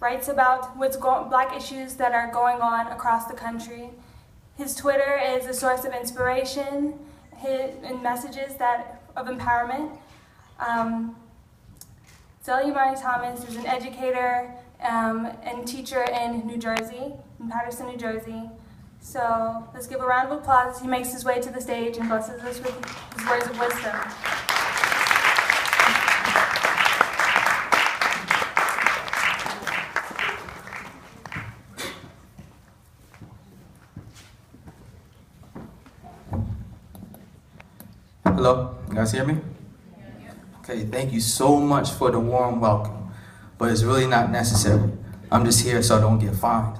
writes about Black issues that are going on across the country. His Twitter is a source of inspiration and messages of empowerment. Zellie Imani Thomas is an educator and teacher in New Jersey, in Paterson, New Jersey. So let's give a round of applause as he makes his way to the stage and blesses us with his words of wisdom. Hello, you guys hear me? Okay, thank you so much for the warm welcome, but it's really not necessary. I'm just here so I don't get fined.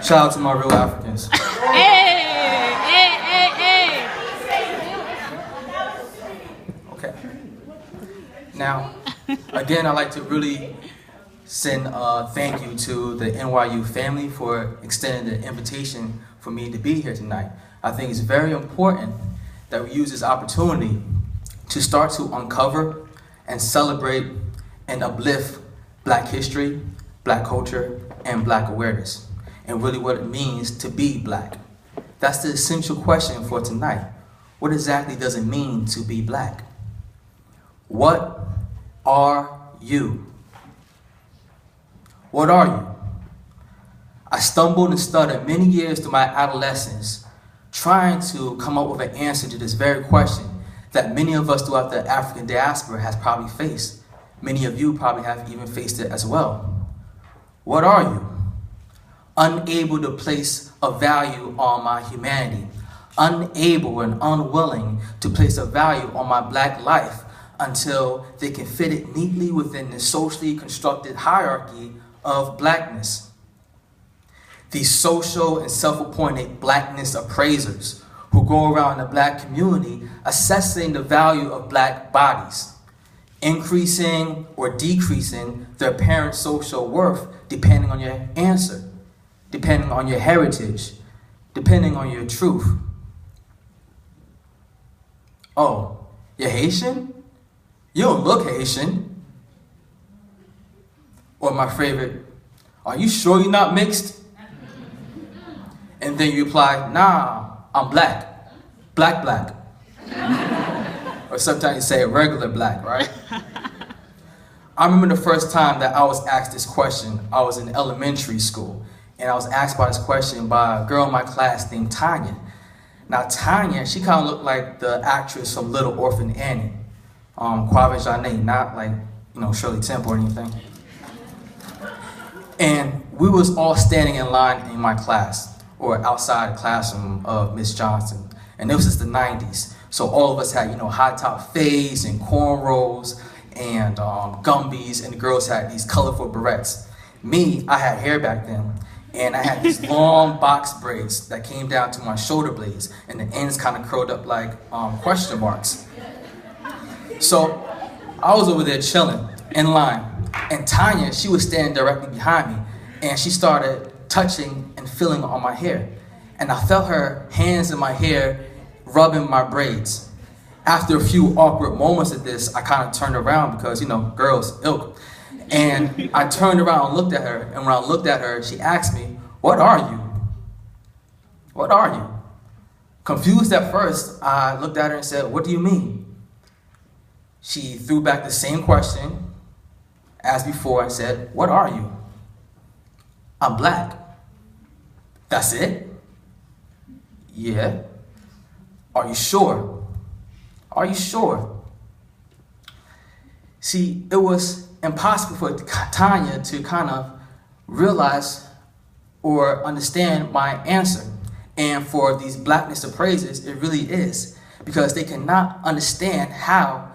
Shout out to my real Africans. Okay. Now, again, I'd like to really send a thank you to the NYU family for extending the invitation for me to be here tonight. I think it's very important that we use this opportunity to start to uncover and celebrate and uplift Black history, Black culture, and Black awareness, and really what it means to be Black. That's the essential question for tonight. What exactly does it mean to be Black? What are you? What are you? I stumbled and stuttered many years through my adolescence trying to come up with an answer to this very question that many of us throughout the African diaspora has probably faced. Many of you probably have even faced it as well. What are you? Unable to place a value on my humanity, unable and unwilling to place a value on my Black life until they can fit it neatly within the socially constructed hierarchy of Blackness. These social and self-appointed Blackness appraisers who go around the Black community assessing the value of Black bodies, increasing or decreasing their apparent social worth depending on your answer, depending on your heritage, depending on your truth. Oh, you're Haitian? You don't look Haitian. Or my favorite, are you sure you're not mixed? And then you reply, nah, I'm Black. Black. Or sometimes you say regular Black, right? I remember the first time that I was asked this question. I was in elementary school, and I was asked by this question by a girl in my class named Tanya. Now Tanya, she kind of looked like the actress from Little Orphan Annie, Quave Janet, not like, Shirley Temple or anything. And we was all standing in line in my class, or outside the classroom of Miss Johnson. And this was the 90s. So all of us had, high top fades and cornrows and Gumbies, and the girls had these colorful barrettes. Me, I had hair back then, and I had these long box braids that came down to my shoulder blades, and the ends kind of curled up like question marks. So I was over there chilling in line, and Tanya, she was standing directly behind me, and she started touching and feeling on my hair. And I felt her hands in my hair rubbing my braids. After a few awkward moments of this, I kind of turned around because, girls, ilk. And I turned around and looked at her, and when I looked at her, she asked me, "What are you? What are you?" Confused at first, I looked at her and said, "What do you mean?" She threw back the same question as before and said, "What are you?" "I'm Black." "That's it?" "Yeah." "Are you sure? Are you sure?" See, it was impossible for Tanya to kind of realize or understand my answer. And for these Blackness appraisers, it really is, because they cannot understand how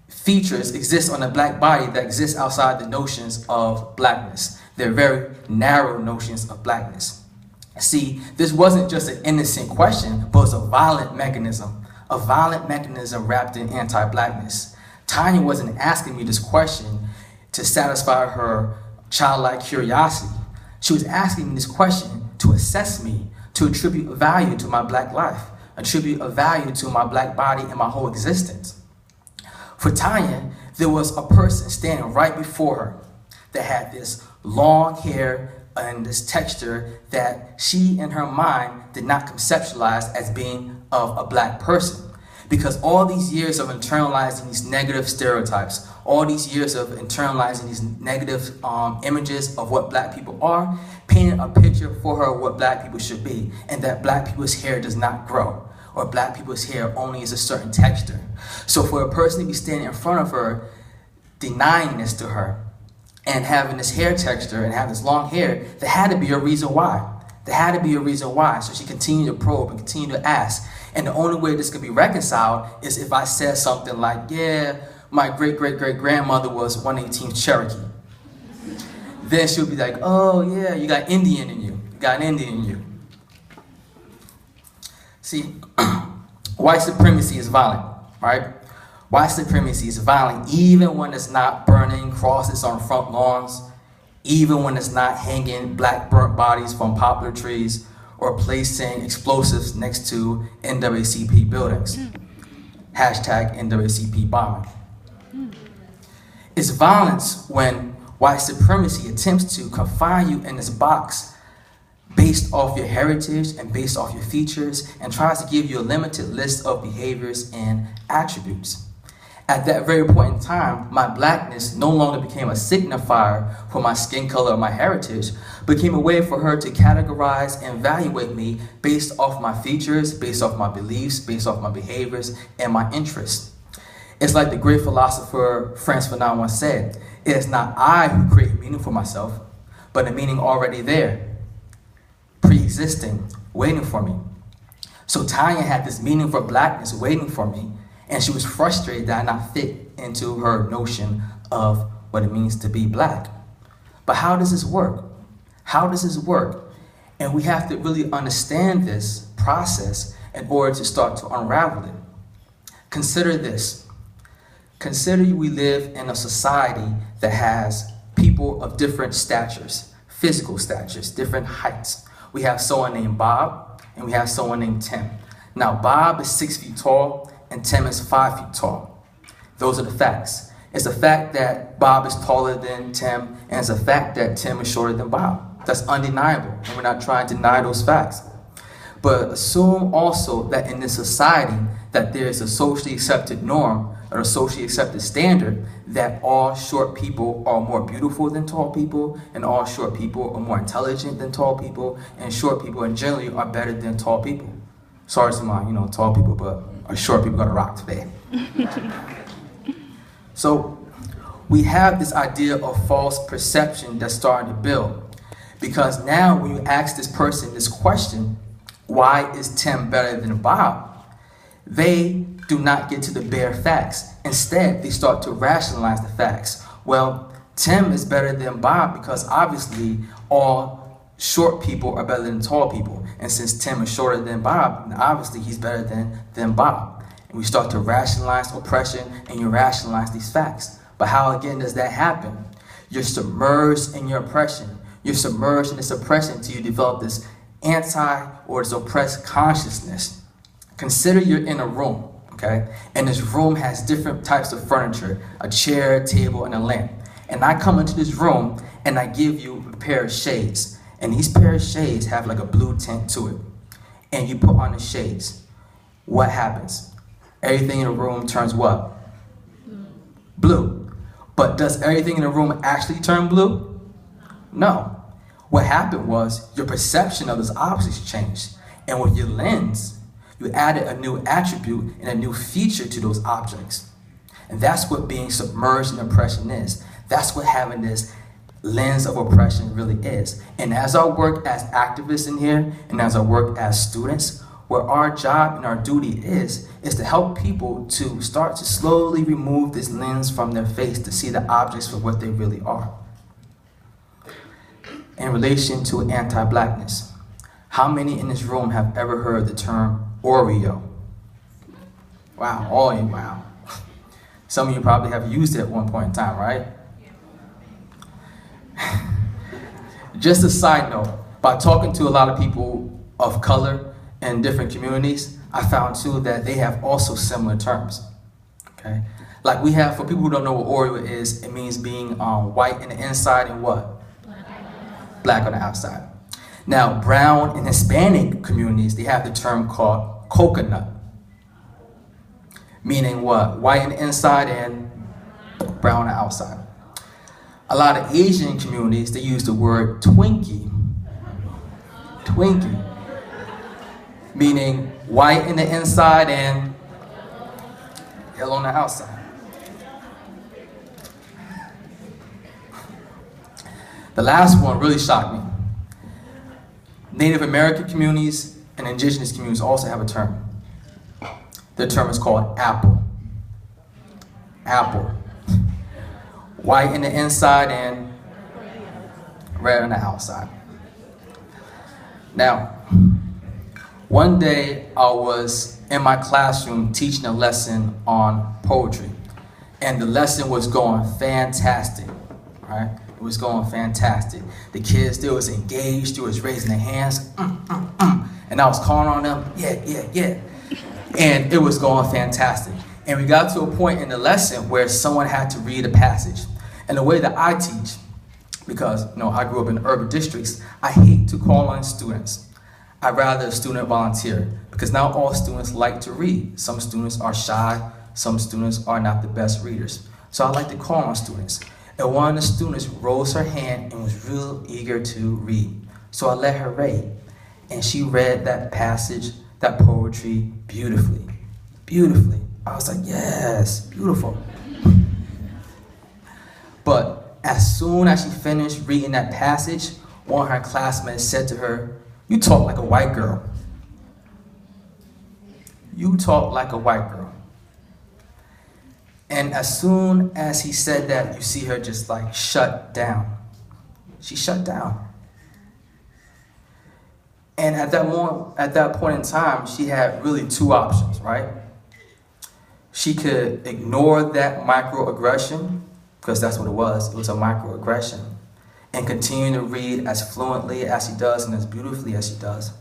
features exist on a Black body that exists outside the notions of Blackness. They're very narrow notions of Blackness. See, this wasn't just an innocent question, but it was a violent mechanism wrapped in anti-Blackness. Tanya wasn't asking me this question to satisfy her childlike curiosity. She was asking me this question to assess me, to attribute a value to my Black life, attribute a value to my Black body and my whole existence. For Tanya, there was a person standing right before her, that had this long hair and this texture that she in her mind did not conceptualize as being of a black person. Because all these years of internalizing these negative stereotypes, all these years of internalizing these negative images of what black people are, painted a picture for her of what black people should be, and that black people's hair does not grow, or black people's hair only is a certain texture. So for a person to be standing in front of her, denying this to her, and having this hair texture and having this long hair, there had to be a reason why. There had to be a reason why. So she continued to probe and continued to ask. And the only way this could be reconciled is if I said something like, yeah, my great-great-great-grandmother was 118th Cherokee. Then she'll be like, oh yeah, you got Indian in you. You got an Indian in you. See, white supremacy is violent, right? White supremacy is violent even when it's not burning crosses on front lawns, even when it's not hanging black burnt bodies from poplar trees or placing explosives next to NAACP buildings. Hashtag NAACP bombing. It's violence when white supremacy attempts to confine you in this box based off your heritage and based off your features and tries to give you a limited list of behaviors and attributes. At that very point in time, my blackness no longer became a signifier for my skin color or my heritage, but became a way for her to categorize and evaluate me based off my features, based off my beliefs, based off my behaviors, and my interests. It's like the great philosopher Frantz Fanon once said, it is not I who create meaning for myself, but a meaning already there, pre-existing, waiting for me. So Tanya had this meaning for blackness waiting for me, and she was frustrated that I not fit into her notion of what it means to be black. But how does this work? How does this work? And we have to really understand this process in order to start to unravel it. Consider this. Consider we live in a society that has people of different statures, physical statures, different heights. We have someone named Bob, and we have someone named Tim. Now, Bob is 6 feet tall, and Tim is 5 feet tall. Those are the facts. It's a fact that Bob is taller than Tim, and it's a fact that Tim is shorter than Bob. That's undeniable, and we're not trying to deny those facts. But assume also that in this society, that there is a socially accepted norm or a socially accepted standard that all short people are more beautiful than tall people, and all short people are more intelligent than tall people, and short people in generally are better than tall people. Sorry to my, tall people, but our short people gonna rock today. So we have this idea of false perception that's starting to build. Because now when you ask this person this question, why is Tim better than Bob? They do not get to the bare facts. Instead, they start to rationalize the facts. Well, Tim is better than Bob because obviously all short people are better than tall people. And since Tim is shorter than Bob, obviously he's better than Bob. And we start to rationalize oppression and you rationalize these facts. But how again does that happen? You're submerged in your oppression. You're submerged in this oppression until you develop this or this oppressed consciousness. Consider you're in a room, okay? And this room has different types of furniture, a chair, table, and a lamp. And I come into this room and I give you a pair of shades. And these pair of shades have like a blue tint to it. And you put on the shades. What happens? Everything in the room turns what? Blue. But does everything in the room actually turn blue? No. What happened was your perception of those objects changed. And with your lens, you added a new attribute and a new feature to those objects. And that's what being submerged in oppression is. That's what having this lens of oppression really is. And as I work as activists in here, and as I work as students, what our job and our duty is to help people to start to slowly remove this lens from their face to see the objects for what they really are. In relation to anti-blackness, how many in this room have ever heard the term Oreo? Wow, all of you, wow. Some of you probably have used it at one point in time, right? Just a side note, by talking to a lot of people of color in different communities, I found too that they have also similar terms, okay? Like we have, for people who don't know what Oreo is, it means being white in the inside and what? Black on the outside. Now, brown and Hispanic communities, they have the term called coconut. Meaning what? White on the inside and brown on the outside. A lot of Asian communities, they use the word Twinkie. Twinkie. Meaning white in the inside and yellow on the outside. The last one really shocked me. Native American communities and indigenous communities also have a term. The term is called apple. Apple. White in the inside and red on the outside. Now, one day I was in my classroom teaching a lesson on poetry. And the lesson was going fantastic, right? It was going fantastic. The kids, they was engaged, they was raising their hands, and I was calling on them, yeah. And it was going fantastic. And we got to a point in the lesson where someone had to read a passage. And the way that I teach, because I grew up in urban districts, I hate to call on students. I'd rather a student volunteer, because not all students like to read. Some students are shy, some students are not the best readers. So I like to call on students. And one of the students rose her hand and was real eager to read. So I let her read. And she read that passage, that poetry, beautifully. Beautifully. I was like, yes, beautiful. But as soon as she finished reading that passage, one of her classmates said to her, "You talk like a white girl. You talk like a white girl." And as soon as he said that, you see her just like shut down. She shut down. And at that point in time, she had really two options, right? She could ignore that microaggression, because that's what it was. It was a microaggression. And continue to read as fluently as she does and as beautifully as she does.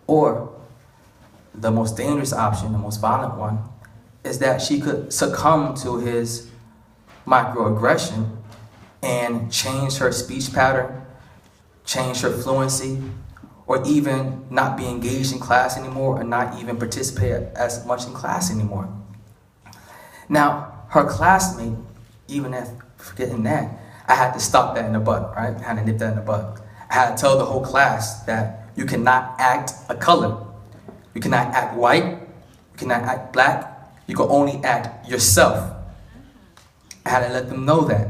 Or the most dangerous option, the most violent one, is that she could succumb to his microaggression and change her speech pattern, change her fluency, or even not be engaged in class anymore, or not even participate as much in class anymore. Now, her classmate, even if forgetting that, I had to stop that in the bud, right? I had to nip that in the bud. I had to tell the whole class that you cannot act a color. You cannot act white. You cannot act black. You can only act yourself. I had to let them know that.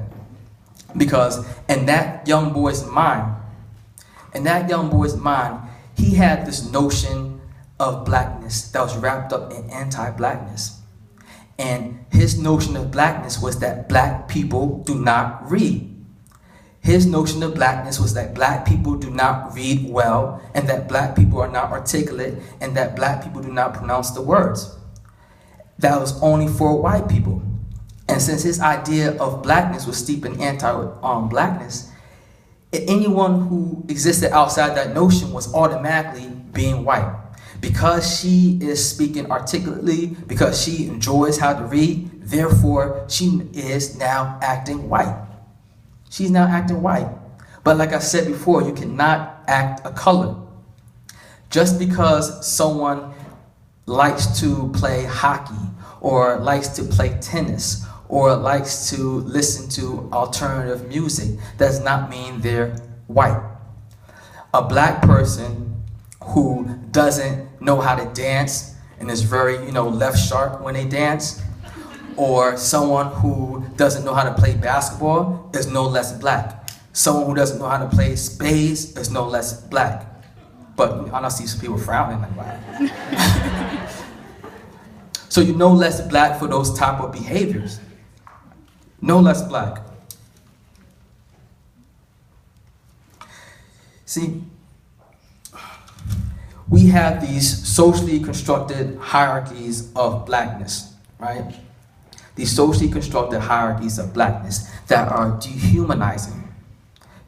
Because in that young boy's mind, he had this notion of blackness that was wrapped up in anti-blackness. And his notion of blackness was that black people do not read. His notion of blackness was that black people do not read well, and that black people are not articulate, and that black people do not pronounce the words. That was only for white people. And since his idea of blackness was steeped in anti-blackness, anyone who existed outside that notion was automatically being white. Because she is speaking articulately, because she enjoys how to read, therefore she is now acting white. She's now acting white. But like I said before, you cannot act a color. Just because someone likes to play hockey, or likes to play tennis, or likes to listen to alternative music, does not mean they're white. A black person who doesn't know how to dance and is very, left sharp when they dance, or someone who doesn't know how to play basketball is no less black. Someone who doesn't know how to play spades is no less black. But I don't see some people frowning like that. So you're no less black for those type of behaviors. No less black. See, we have these socially constructed hierarchies of blackness, right? These socially constructed hierarchies of blackness that are dehumanizing.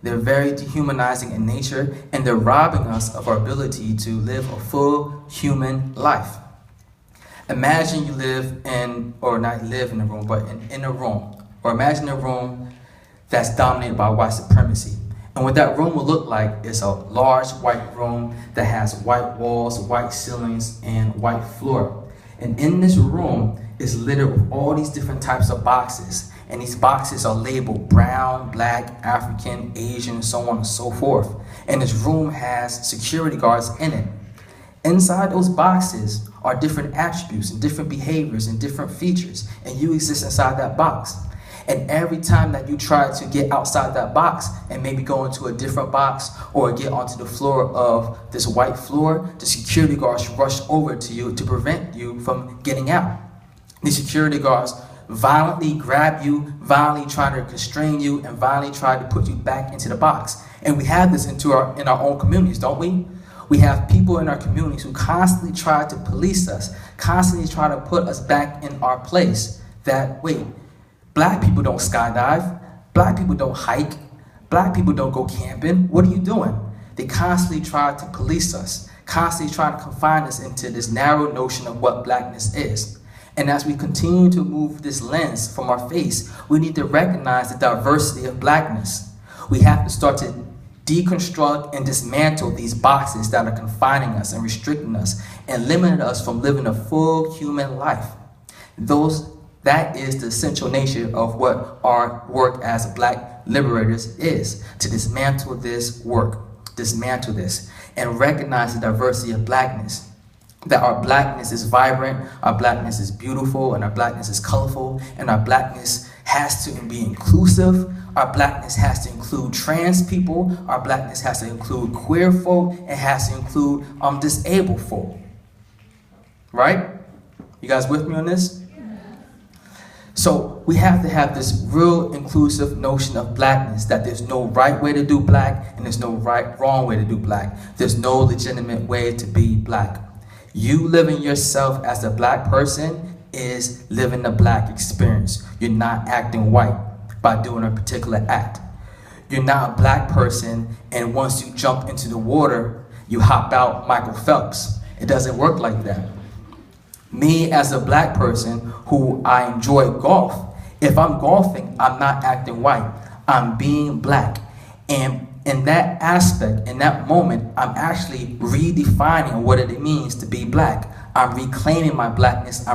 They're very dehumanizing in nature, and they're robbing us of our ability to live a full human life. Imagine you live in, or not live in a room, but in a room. Or imagine a room that's dominated by white supremacy. And what that room will look like is a large white room that has white walls, white ceilings, and white floor. And in this room is littered with all these different types of boxes. And these boxes are labeled brown, black, African, Asian, so on and so forth. And this room has security guards in it. Inside those boxes are different attributes and different behaviors and different features. And you exist inside that box. And every time that you try to get outside that box and maybe go into a different box or get onto the floor of this white floor, the security guards rush over to you to prevent you from getting out. The security guards violently grab you, violently try to constrain you, and violently try to put you back into the box. And we have this in our own communities, don't we? We have people in our communities who constantly try to police us, constantly try to put us back in our place. That, wait, black people don't skydive, black people don't hike, black people don't go camping. What are you doing? They constantly try to police us, constantly try to confine us into this narrow notion of what blackness is. And as we continue to move this lens from our face, we need to recognize the diversity of blackness. We have to start to deconstruct and dismantle these boxes that are confining us and restricting us and limiting us from living a full human life. That is the essential nature of what our work as black liberators is, to dismantle this work, dismantle this, and recognize the diversity of blackness. That our blackness is vibrant, our blackness is beautiful, and our blackness is colorful, and our blackness has to be inclusive. Our blackness has to include trans people, our blackness has to include queer folk, it has to include disabled folk. Right? You guys with me on this? So we have to have this real inclusive notion of blackness, that there's no right way to do black and there's no wrong way to do black. There's no legitimate way to be black. You living yourself as a black person is living the black experience. You're not acting white by doing a particular act. You're not a black person and once you jump into the water, you hop out Michael Phelps. It doesn't work like that. Me as a black person who I enjoy golf, if I'm golfing, I'm not acting white. I'm being black. And in that aspect, in that moment, I'm actually redefining what it means to be black. I'm reclaiming my blackness. I'm